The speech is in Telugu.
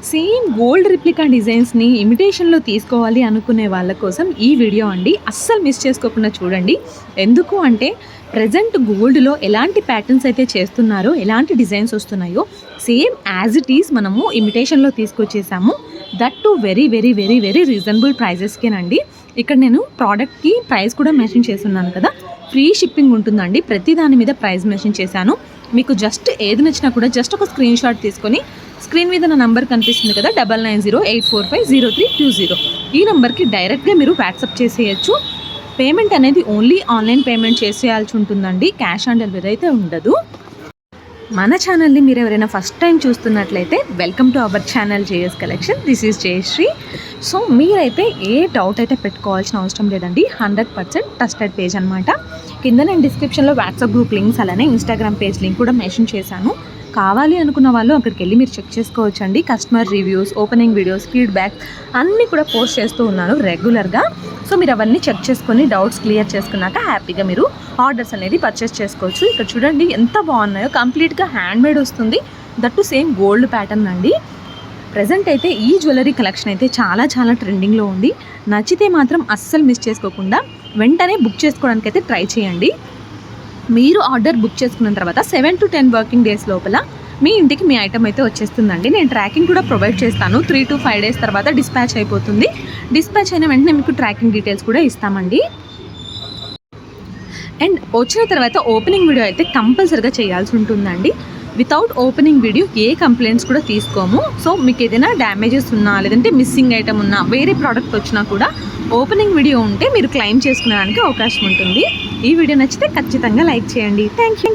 సేమ్ గోల్డ్ రిప్లికా డిజైన్స్ని ఇమిటేషన్లో తీసుకోవాలి అనుకునే వాళ్ళ కోసం ఈ వీడియో అండి. అస్సలు మిస్ చేసుకోకుండా చూడండి. ఎందుకు అంటే ప్రజెంట్ గోల్డ్లో ఎలాంటి ప్యాటర్న్స్ అయితే చేస్తున్నారో, ఎలాంటి డిజైన్స్ వస్తున్నాయో సేమ్ యాజ్ ఇట్ ఈజ్ మనము ఇమిటేషన్లో తీసుకొచ్చేసాము. That to very very very very reasonable ప్రైజెస్కేనండి. ఇక్కడ నేను ప్రోడక్ట్కి ప్రైస్ కూడా మెన్షన్ చేస్తున్నాను కదా, ఫ్రీ షిప్పింగ్ ఉంటుందండి. ప్రతి దాని మీద ప్రైస్ మెన్షన్ చేశాను. మీకు జస్ట్ ఏది నచ్చినా కూడా జస్ట్ ఒక స్క్రీన్ షాట్ తీసుకొని స్క్రీన్ మీద నా నంబర్ కనిపిస్తుంది కదా, 9908450320, ఈ నెంబర్కి డైరెక్ట్గా మీరు వాట్సాప్ చేసేయచ్చు. పేమెంట్ అనేది ఓన్లీ ఆన్లైన్ పేమెంట్ చేసేయాల్సి ఉంటుందండి. క్యాష్ ఆన్ డెలివరీ అయితే ఉండదు. మన ఛానల్ని మీరు ఎవరైనా ఫస్ట్ టైం చూస్తున్నట్లయితే welcome to our channel JS collection. This is Jayashree. So మీరైతే ఏ డౌట్ అయితే పెట్టుకోవాల్సిన అవసరం లేదండి. 100% ట్రస్టెడ్ పేజ్ అనమాట. కింద నేను డిస్క్రిప్షన్లో వాట్సాప్ గ్రూప్ లింక్స్ అలానే ఇన్స్టాగ్రామ్ పేజ్ లింక్ కూడా మెన్షన్ చేశాను. కావాలి అనుకున్న వాళ్ళు అక్కడికి వెళ్ళి మీరు చెక్ చేసుకోవచ్చండి. Customer reviews, opening videos, feedback అన్నీ కూడా పోస్ట్ చేస్తూ ఉన్నాను రెగ్యులర్గా. సో మీరు అవన్నీ చెక్ చేసుకొని డౌట్స్ క్లియర్ చేసుకున్నాక హ్యాపీగా మీరు ఆర్డర్స్ అనేది పర్చేస్ చేసుకోవచ్చు. ఇక్కడ చూడండి ఎంత బాగున్నాయో, కంప్లీట్గా హ్యాండ్మేడ్ వస్తుంది. దట్టు సేమ్ గోల్డ్ ప్యాటర్న్ అండి. ప్రజెంట్ అయితే ఈ జ్యువెలరీ కలెక్షన్ అయితే చాలా చాలా ట్రెండింగ్లో ఉంది. నచ్చితే మాత్రం అస్సలు మిస్ చేసుకోకుండా వెంటనే బుక్ చేసుకోవడానికి అయితే ట్రై చేయండి. మీరు ఆర్డర్ బుక్ చేసుకున్న తర్వాత 7 to 10 వర్కింగ్ డేస్ లోపల మీ ఇంటికి మీ ఐటమ్ అయితే వచ్చేస్తుందండి. నేను ట్రాకింగ్ కూడా ప్రొవైడ్ చేస్తాను. 3 to 5 డేస్ తర్వాత డిస్పాచ్ అయిపోతుంది. డిస్పాచ్ అయిన వెంటనే మీకు ట్రాకింగ్ డీటెయిల్స్ కూడా ఇస్తామండి. అండ్ వచ్చిన తర్వాత ఓపెనింగ్ వీడియో అయితే కంపల్సరీగా చేయాల్సి ఉంటుందండి. వితౌట్ ఓపెనింగ్ వీడియో ఏ కంప్లైంట్స్ కూడా తీసుకోము. సో మీకు ఏదైనా డ్యామేజెస్ ఉన్నా, లేదంటే మిస్సింగ్ ఐటమ్ ఉన్నా, వేరే ప్రోడక్ట్ వచ్చినా కూడా ఓపెనింగ్ వీడియో ఉంటే మీరు క్లెయిమ్ చేసుకునేదానికి అవకాశం ఉంటుంది. ఈ వీడియో నచ్చితే ఖచ్చితంగా లైక్ చేయండి. Thank you.